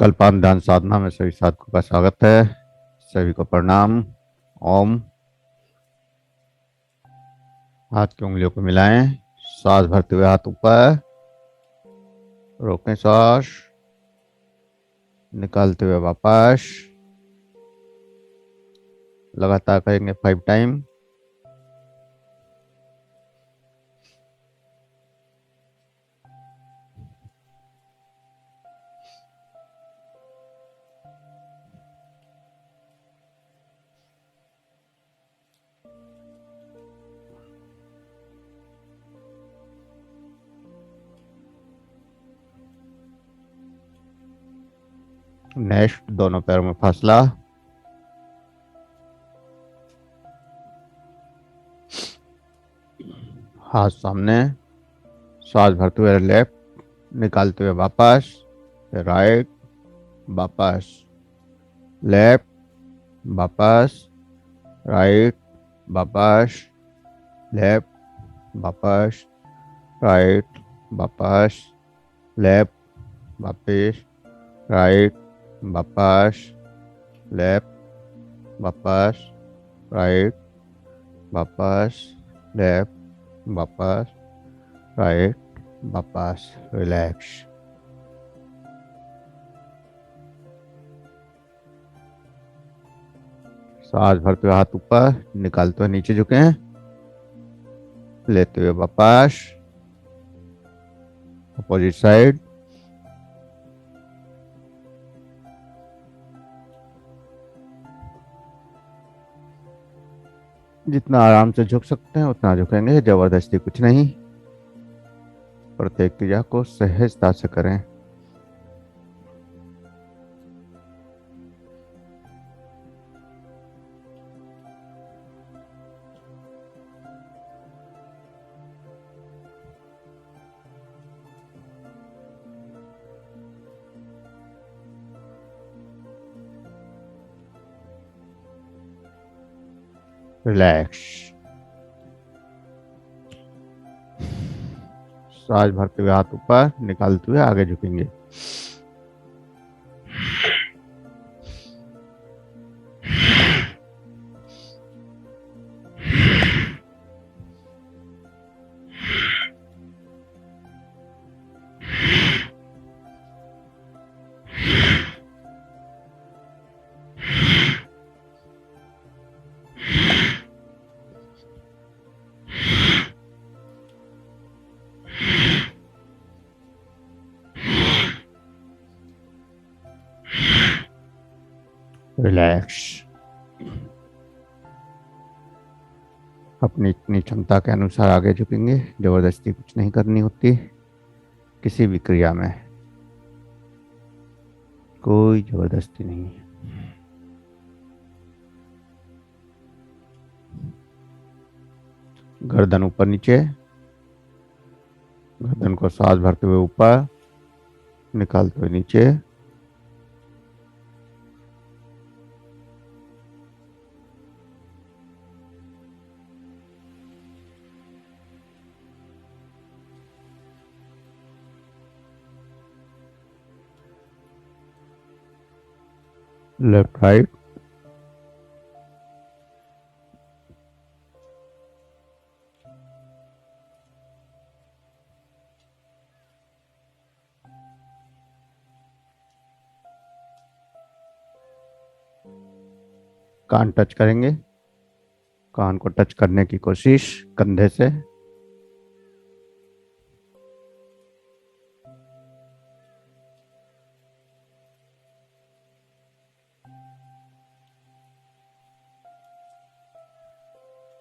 कल्पांत ध्यान साधना में सभी साधकों का स्वागत है। सभी को प्रणाम। ओम। हाथ की उंगलियों को मिलाएं। सांस भरते हुए हाथ ऊपर, रोकें सांस, निकालते हुए वापस। लगातार करेंगे 5 टाइम। नेक्स्ट, दोनों पैरों में फासला। हाथ सामने, सांस भरते हुए लेफ्ट, निकालते हुए वापस, फिर राइट, वापस, लेफ्ट, वापस, राइट, वापस, लेफ्ट, वापस, राइट, वापस, लेफ्ट, वापस, राइट, वापस, लेफ्ट, वापस, राइट, वापस, लेफ्ट, वापस, राइट, वापस। रिलैक्स। सांस भरते हुए हाथ ऊपर, निकालते हुए नीचे झुके, लेते हुए वापस, अपोजिट साइड। जितना आराम से झुक सकते हैं उतना झुकेंगे, जबरदस्ती कुछ नहीं। प्रत्येक क्रिया को सहजता से करें। रिलैक्स। सांस भरते हुए हाथ ऊपर, निकालते हुए आगे झुकेंगे। रिलैक्स। अपनी इतनी क्षमता के अनुसार आगे झुकेंगे, जबरदस्ती कुछ नहीं करनी होती किसी भी क्रिया में। कोई जबरदस्ती नहीं। गर्दन ऊपर नीचे, गर्दन को सांस भरते हुए ऊपर, निकालते हुए नीचे। Left right. कान टच करेंगे, कान को टच करने की कोशिश कंधे से।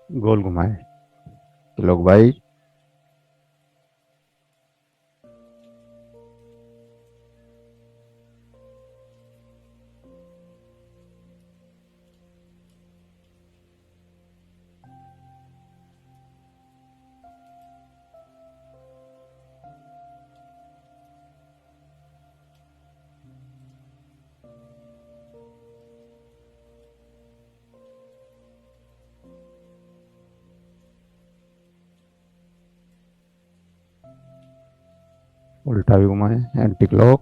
गोल घुमाए। लोग भाई, उल्टा भी घुमाए, एंटी क्लॉक।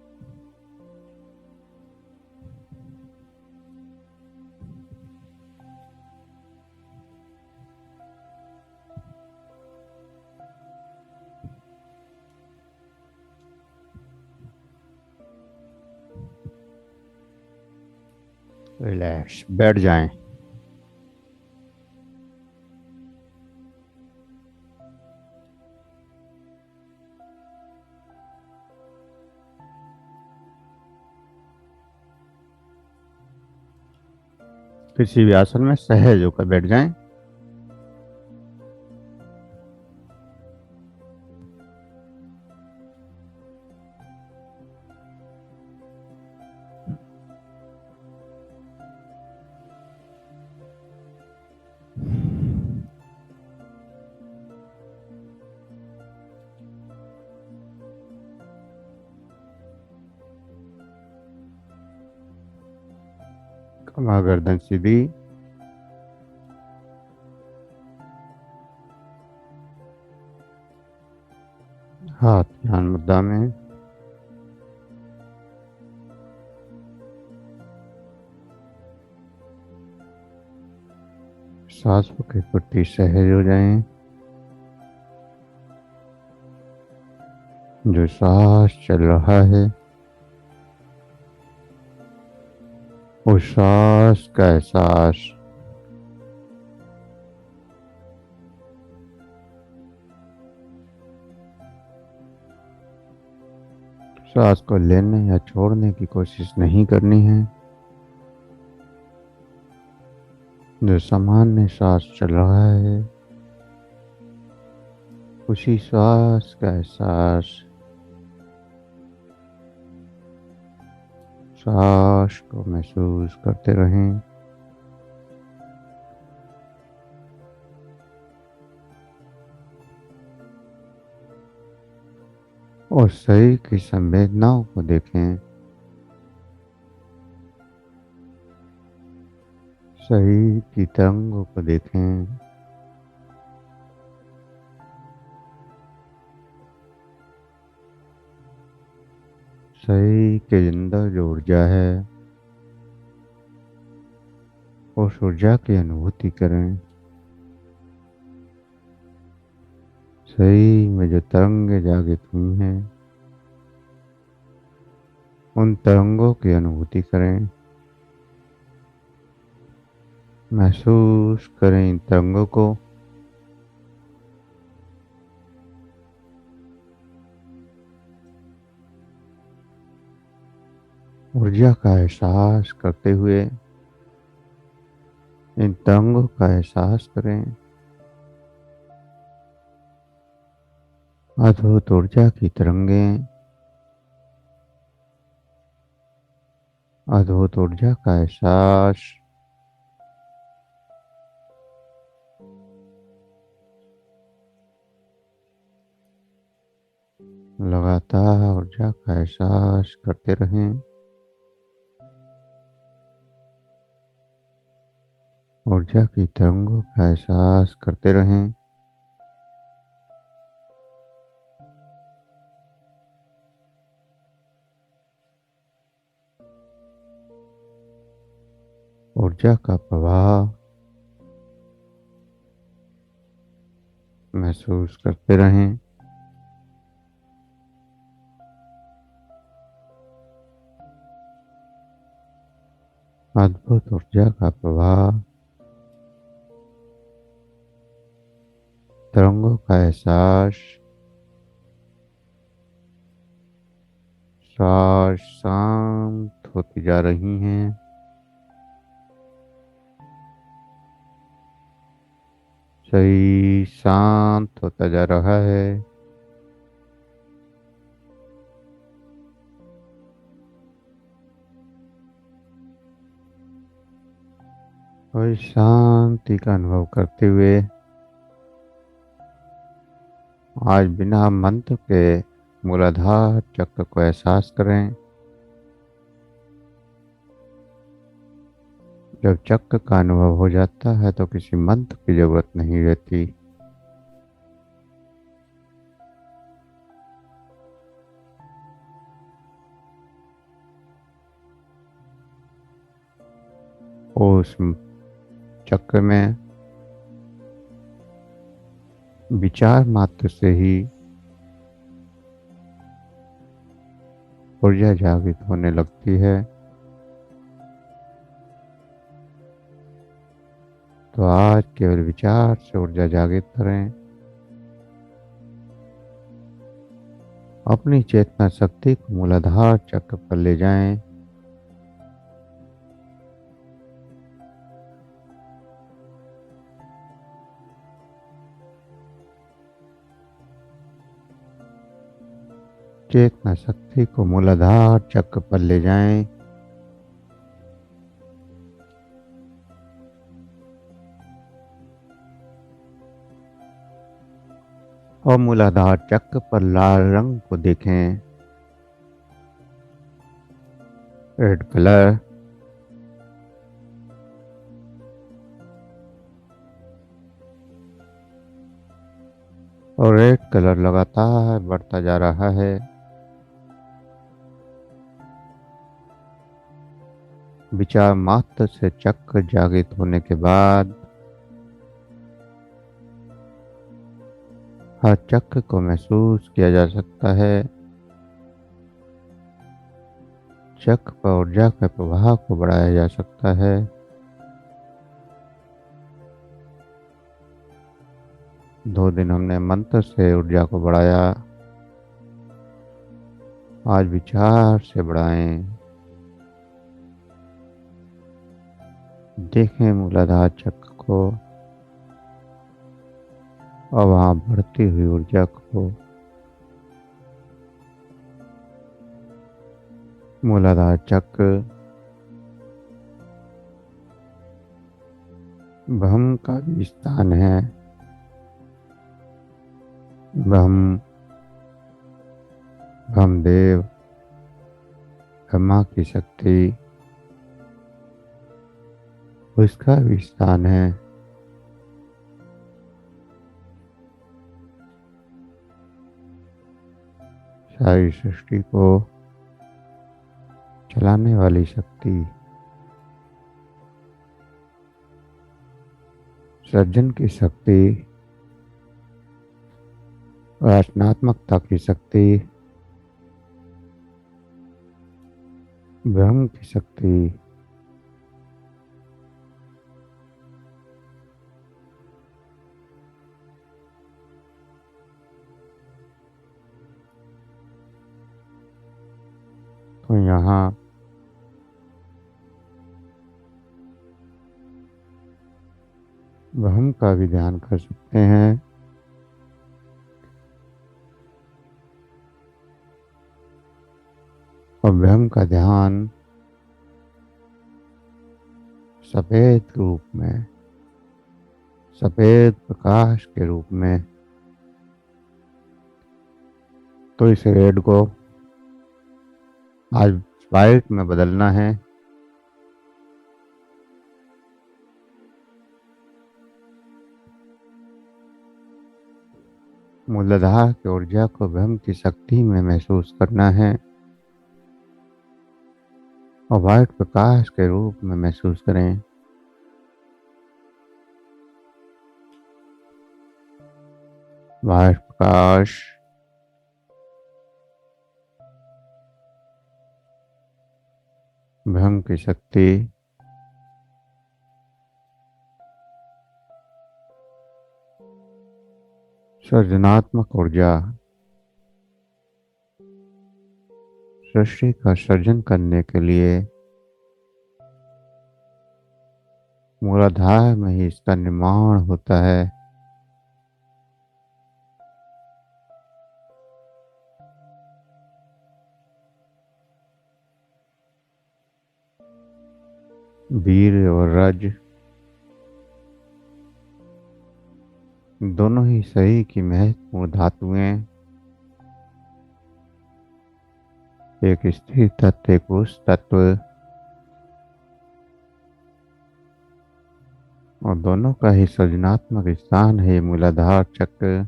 रिलैक्स, बैठ जाएं। किसी भी आसन में सहज होकर बैठ जाएं। कमर गर्दन सीधी। हाथ ध्यान मुद्रा में। सांसों के प्रति सहज हो जाएं। जो सांस चल रहा है उस सांस का एहसास सांस को लेने या छोड़ने की कोशिश नहीं करनी है। जो सामान्य सांस चल रहा है उसी सांस का एहसास सांस को महसूस करते रहें। और शरीर की संवेदनाओं को देखें। शरीर की तरंगों को देखें। शरीर के अंदर जो ऊर्जा है उस ऊर्जा की अनुभूति करें। शरीर में जो तरंगे जागृत हुई हैं उन तरंगों की अनुभूति करें। महसूस करें इन तरंगों को। ऊर्जा का एहसास करते हुए इन तरंगों का एहसास करें। अद्भुत ऊर्जा की तरंगें, अद्भुत ऊर्जा का एहसास। लगातार ऊर्जा का एहसास करते रहें। ऊर्जा की तरंगों का एहसास करते रहें। ऊर्जा का प्रवाह महसूस करते रहें। अद्भुत ऊर्जा का प्रवाह, तरंगों का एहसास। सांस शांत होती जा रही हैं। शरीर शांत होता जा रहा है। और शांति का अनुभव करते हुए आज बिना मंत्र के मूलाधार चक्र को एहसास करें। जब चक्र का अनुभव हो जाता है तो किसी मंत्र की जरूरत नहीं रहती। उस चक्र में विचार मात्र से ही ऊर्जा जागृत होने लगती है। तो आज केवल विचार से ऊर्जा जागृत करें। अपनी चेतना शक्ति को मूलाधार चक्र पर ले जाएं। चेतना शक्ति को मूलाधार चक्र पर ले जाएं। और मूलाधार चक्र पर लाल रंग को देखें, रेड कलर। और रेड कलर लगातार बढ़ता जा रहा है। विचार मात्र से चक्र जागृत होने के बाद हर चक्र को महसूस किया जा सकता है। चक्र पर ऊर्जा के प्रवाह को बढ़ाया जा सकता है। दो दिन हमने मंत्र से ऊर्जा को बढ़ाया, आज विचार से बढ़ाएं। देखें मूलाधार चक्र को और वहां बढ़ती हुई ऊर्जा को। मूलाधार चक्र ब्रह्म का भी स्थान है। ब्रह्मदेव, ब्रह्मा की शक्ति, उसका भी स्थान है। सारी सृष्टि को चलाने वाली शक्ति, सृजन की शक्ति, रचनात्मकता की शक्ति, ब्रह्म की शक्ति, तो यहाँ ब्रह्म का भी ध्यान कर सकते हैं। और ब्रह्म का ध्यान सफेद रूप में, सफेद प्रकाश के रूप में। तो इस रेड को आज वाइट में बदलना है। मूलाधार की ऊर्जा को ब्रह्म की शक्ति में महसूस करना है और वाइट प्रकाश के रूप में महसूस करें। वाइट प्रकाश ब्रह्म की शक्ति, सृजनात्मक ऊर्जा, सृष्टि का सृजन करने के लिए मूलाधार में ही इसका निर्माण होता है। वीर और रज दोनों ही शरीर की महत्वपूर्ण धातुएं, एक स्थिर तत्व, एक पुरुष तत्व, और दोनों का ही सृजनात्मक स्थान है मूलाधार चक्र।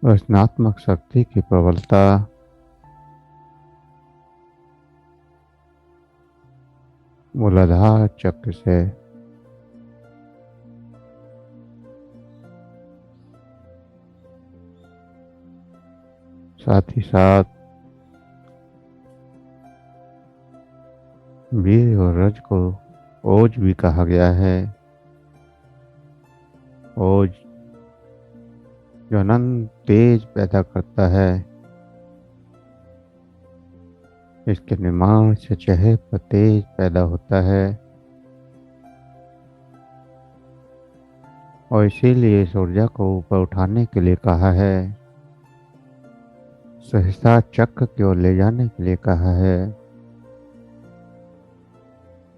रचनात्मक शक्ति की प्रबलता मूलाधार चक्र से साथ ही साथ वीर और रज को ओज भी कहा गया है। ओज जो अनंत तेज पैदा करता है, इसके निर्माण से चेहरे पर तेज पैदा होता है और इसीलिए इस ऊर्जा को ऊपर उठाने के लिए कहा है, सहसा चक्र की ओर ले जाने के लिए कहा है।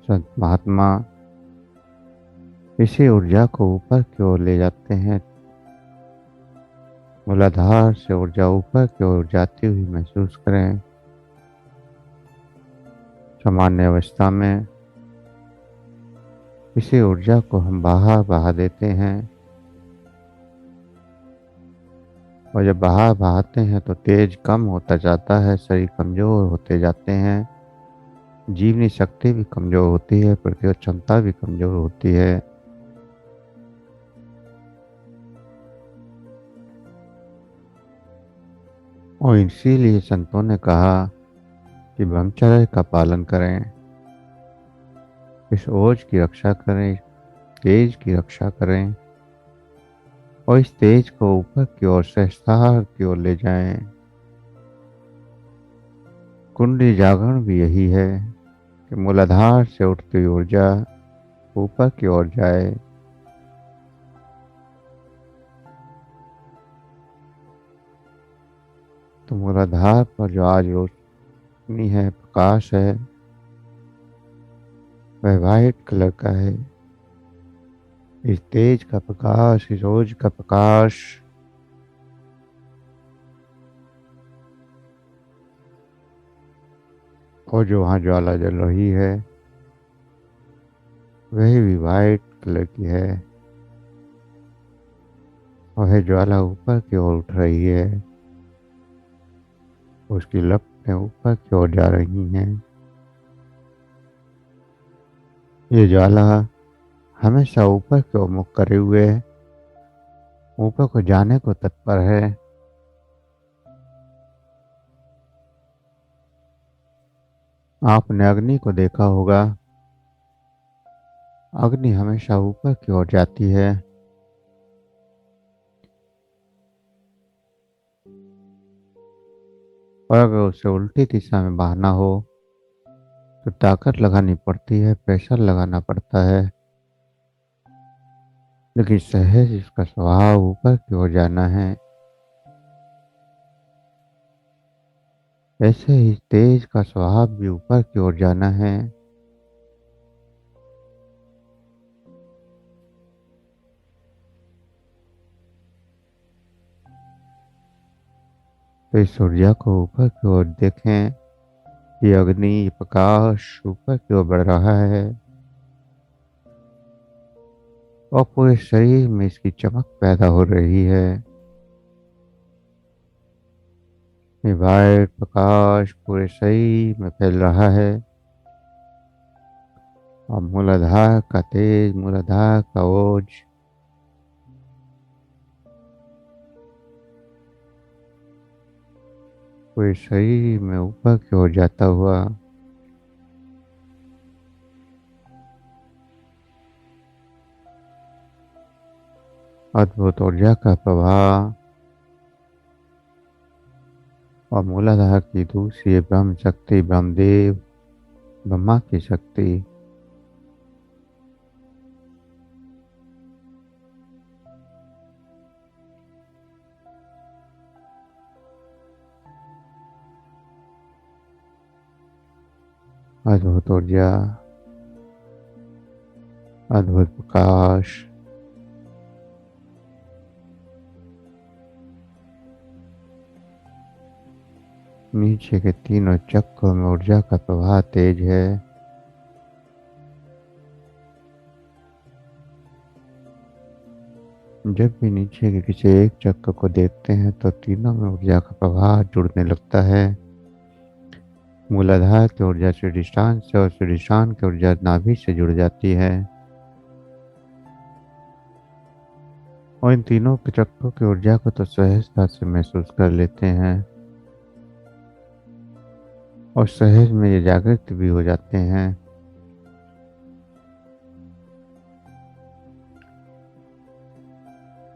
संत महात्मा इसी ऊर्जा को ऊपर की ओर ले जाते हैं। मूलाधार से ऊर्जा ऊपर की ओर जाती हुई महसूस करें। सामान्य अवस्था में इसी ऊर्जा को हम बाहर बहा देते हैं और जब बाहर बहाते हैं तो तेज कम होता जाता है, शरीर कमजोर होते जाते हैं, जीवनी शक्ति भी कमजोर होती है, प्रतिरोध क्षमता भी कमजोर होती है। और इसीलिए संतों ने कहा कि ब्रह्मचर्य का पालन करें, इस ओज की रक्षा करें, तेज की रक्षा करें और इस तेज को ऊपर की ओर सहस्त्रार की ओर ले जाएं। कुंडली जागरण भी यही है कि मूलाधार से उठती ऊर्जा ऊपर की ओर जाए। तो मूलाधार पर जो आज रोशनी है, प्रकाश है, वह वाइट कलर का है। इस तेज का प्रकाश, इस ओज का प्रकाश और जो वहां ज्वाला जल रही है वह भी वाइट कलर की है। वह ज्वाला ऊपर की ओर उठ रही है, उसकी लपटें ऊपर की ओर जा रही हैं। ये ज्वाला हमेशा ऊपर की ओर मुख करे हुए ऊपर को जाने को तत्पर है। आपने अग्नि को देखा होगा, अग्नि हमेशा ऊपर की ओर जाती है। और अगर उसे उल्टी दिशा में बहाना हो तो ताकत लगानी पड़ती है, प्रेशर लगाना पड़ता है, लेकिन सहज इसका स्वभाव ऊपर की ओर जाना है। ऐसे ही तेज का स्वभाव भी ऊपर की ओर जाना है। तो इस ऊर्जा को ऊपर की ओर देखें, ये अग्नि, ये प्रकाश ऊपर की ओर बढ़ रहा है और पूरे शरीर में इसकी चमक पैदा हो रही है। ये वाइट प्रकाश पूरे शरीर में फैल रहा है और मूलाधार का तेज, मूलाधार का ओज पूरे शरीर में ऊपर की ओर जाता हुआ अद्भुत ऊर्जा का प्रभाव और मूलाधार की दूसरी ब्रह्म शक्ति, ब्रह्मदेव, ब्रह्मा की शक्ति अद्भुत ऊर्जा, अद्भुत प्रकाश नीचे के तीनों चक्रों में ऊर्जा का प्रवाह तेज है। जब भी नीचे के किसी एक चक्र को देखते हैं तो तीनों में ऊर्जा का प्रवाह जुड़ने लगता है। मूलाधार की ऊर्जा स्वादिष्टान से और स्वादिष्टान की ऊर्जा नाभि से जुड़ जाती है और इन तीनों के चक्रों की ऊर्जा को तो सहजता से महसूस कर लेते हैं और सहज में ये जागृत भी हो जाते हैं।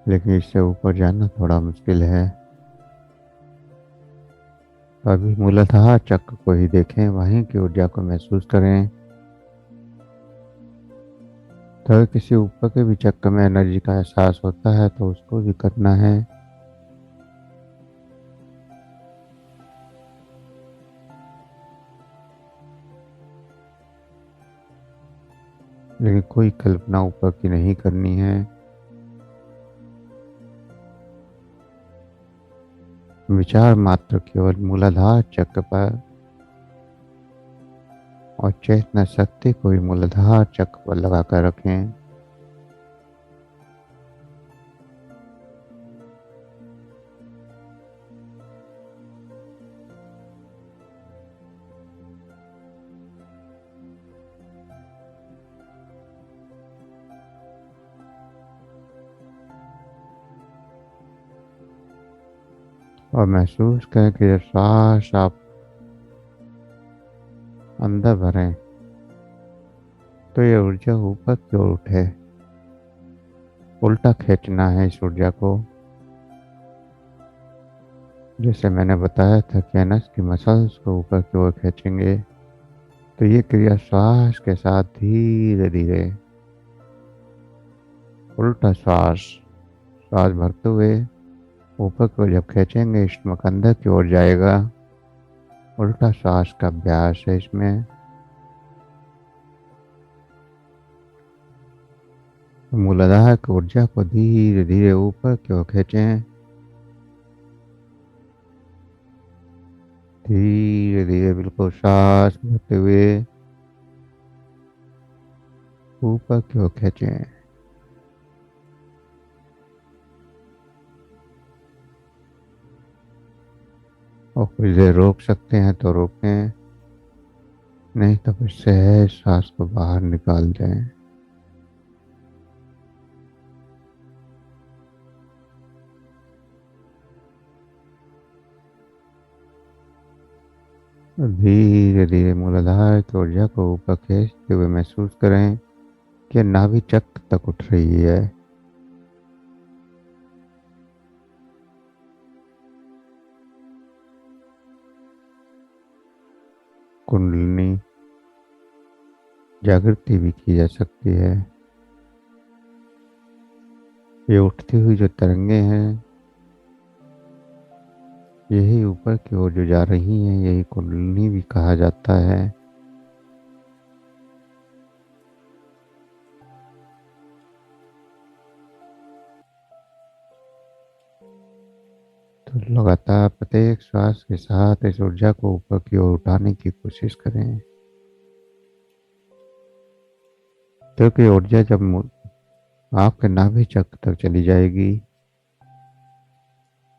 लेकिन इससे ऊपर जाना थोड़ा मुश्किल है। अभी मूलतः चक्र को ही देखें, वहीं की ऊर्जा को महसूस करें। तो अगर किसी ऊपर के भी चक्र में एनर्जी का एहसास होता है तो उसको भी करना है। लेकिन कोई कल्पना ऊपर की नहीं करनी है। विचार मात्र केवल मूलाधार चक्र पर और चेतना शक्ति को भी मूलाधार चक्र पर लगाकर रखें। और महसूस करें कि जब श्वास आप अंदर भरें तो ये ऊर्जा ऊपर की ओर उठे। उल्टा खींचना है इस ऊर्जा को। जैसे मैंने बताया था कि एनस की मसल्स को ऊपर की ओर खींचेंगे, तो ये क्रिया श्वास के साथ धीरे धीरे उल्टा श्वास श्वास भरते हुए ऊपर की ओर जब खींचेंगे, स्टमक अंदर की ओर जाएगा। उल्टा श्वास का अभ्यास है इसमें। मूलाधार की ऊर्जा को धीरे धीरे ऊपर की ओर खींचें। धीरे धीरे बिल्कुल सांस भरते हुए ऊपर की ओर खींचें। और कुछ देर रोक सकते हैं तो रोकें, नहीं तो फिर सहज सांस को बाहर निकाल दें। धीरे धीरे मूलाधार की ऊर्जा को ऊपर खींचते हुए महसूस करें कि नाभि चक्र तक उठ रही है। कुंडलिनी जागृति भी की जा सकती है। ये उठती हुई जो तरंगे हैं, यही ऊपर की ओर जो जा रही हैं, यही कुंडलिनी भी कहा जाता है। तो लगातार प्रत्येक श्वास के साथ इस ऊर्जा को ऊपर की ओर उठाने की कोशिश करें, क्योंकि ऊर्जा जब आपके नाभि चक्र तक चली जाएगी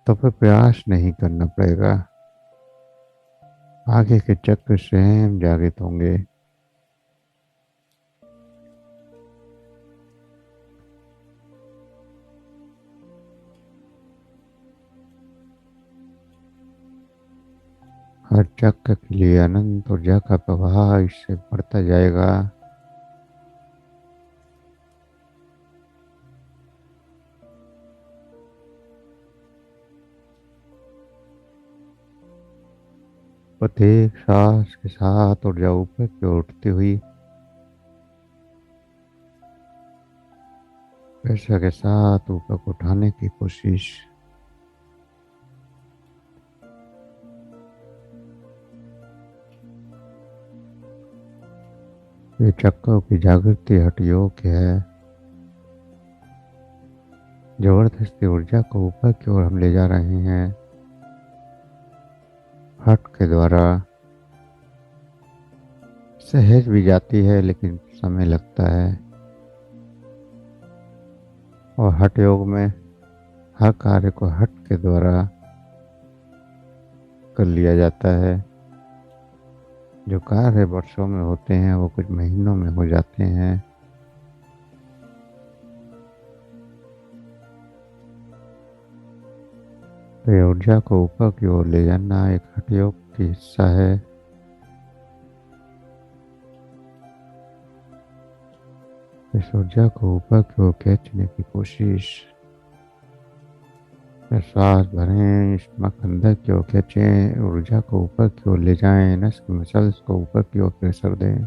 तो फिर प्रयास नहीं करना पड़ेगा। आगे के चक्र स्वयं जागृत होंगे। हर चक्र के लिए अनंत ऊर्जा का प्रवाह इससे बढ़ता जाएगा। प्रत्येक सांस के साथ ऊर्जा ऊपर की ओर उठती हुई प्रेशर के साथ ऊपर को उठाने की कोशिश। ये चक्रों की जागृति हठ योग है। जबरदस्ती ऊर्जा को ऊपर की ओर हम ले जा रहे हैं हठ के द्वारा। सहज भी जाती है लेकिन समय लगता है। और हठ योग में हर कार्य को हठ के द्वारा कर लिया जाता है। जो कार्य वर्षों में होते हैं वो कुछ महीनों में हो जाते हैं। तो ये ऊर्जा को ऊपर की ओर ले जाना एक हठ योग की हिस्सा है। इस ऊर्जा को ऊपर की ओर खींचने की कोशिश। श्वास भरें, स्टमक अंदर की ओर खींचें, ऊर्जा को ऊपर की ओर ले जाएं, नस की मसल्स को ऊपर की ओर प्रेशर दें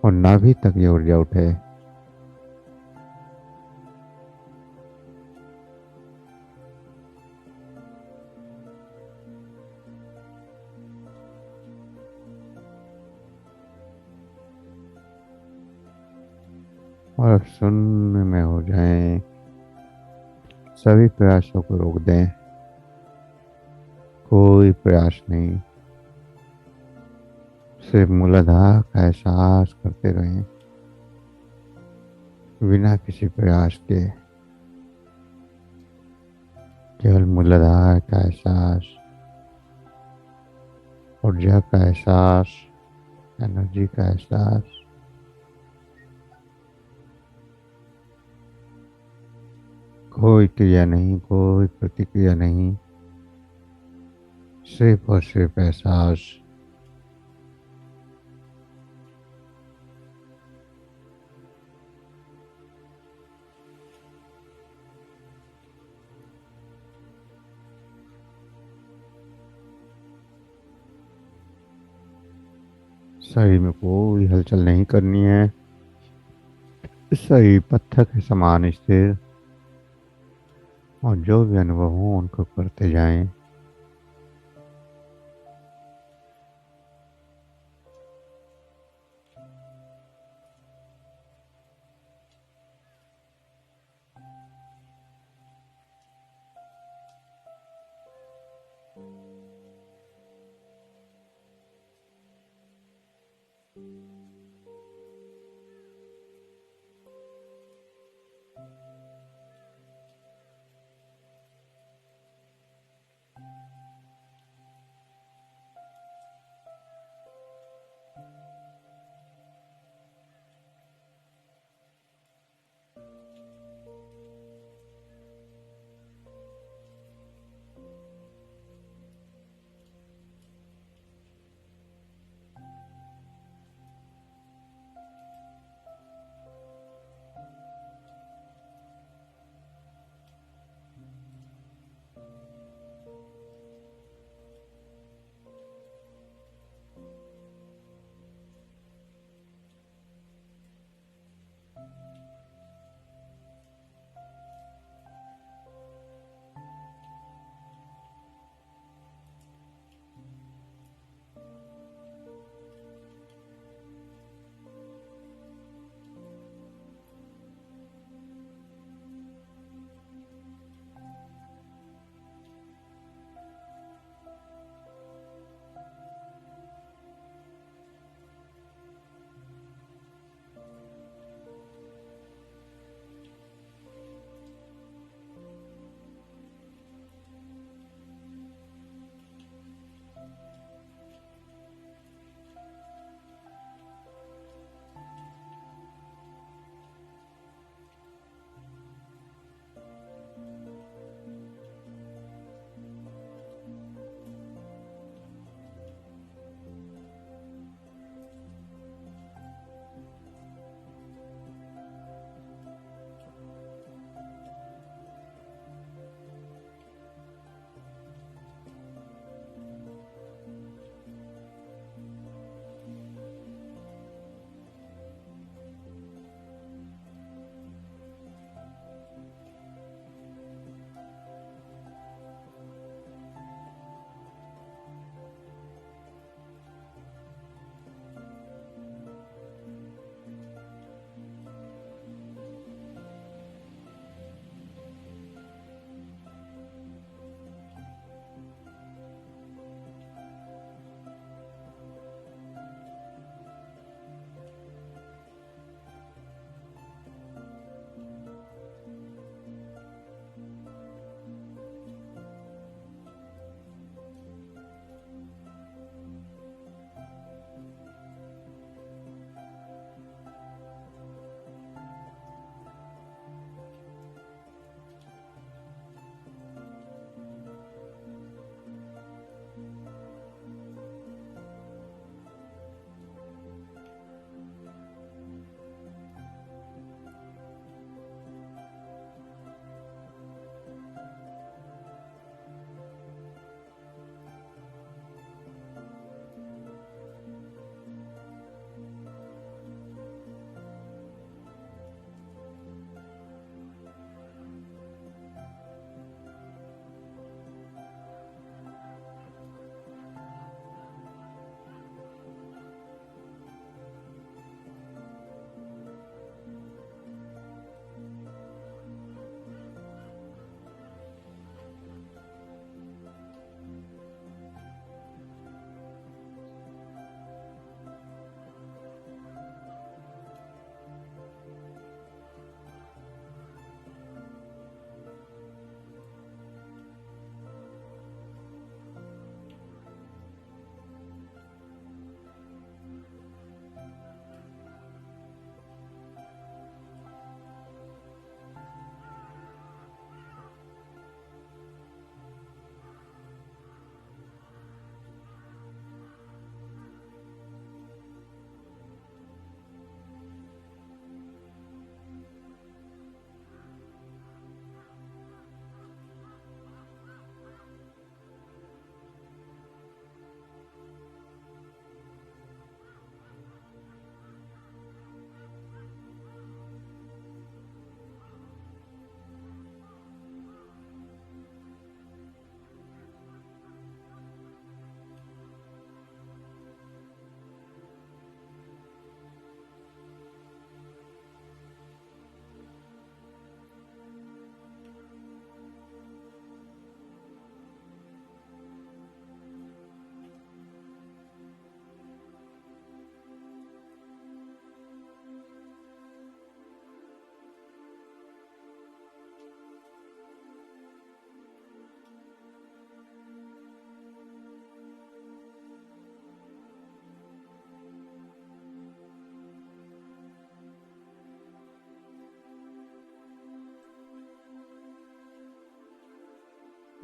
और नाभि तक ये ऊर्जा उठे। और अब शून्य में हो जाएं, सभी प्रयासों को रोक दें, कोई प्रयास नहीं, सिर्फ मूलाधार का एहसास करते रहें बिना किसी प्रयास के। केवल मूलाधार का एहसास, ऊर्जा का एहसास, एनर्जी का एहसास। कोई क्रिया नहीं, कोई प्रतिक्रिया नहीं, सिर्फ और सिर्फ एहसास। शरीर में कोई हलचल नहीं करनी है, शरीर पत्थर के समान स्थिर, और जो भी अनुभव हो उनको करते जाएं।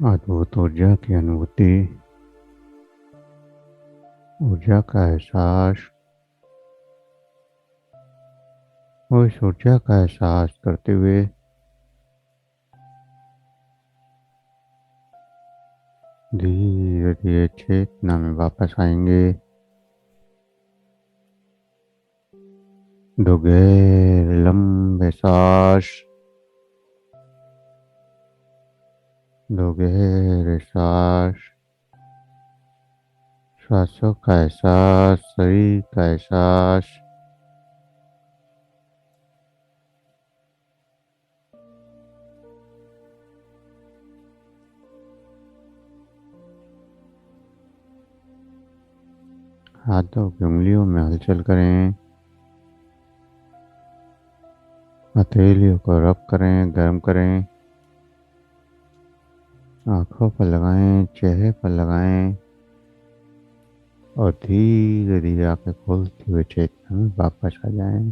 अद्भुत ऊर्जा की अनुभूति, ऊर्जा का एहसास, उस ऊर्जा का एहसास करते हुए धीरे धीरे चेतना में वापस आएंगे। दो गहरे लंबे सांस, दो गहरे सांस, श्वासों का एहसास, शरीर का एहसास। हाथों की उंगलियों में हलचल करें, हथेलियों को रब करें, गर्म करें, आंखों पर लगाएं, चेहरे पर लगाएं और धीरे धीरे आंखें खोलते हुए चेतना में वापस आ जाएं।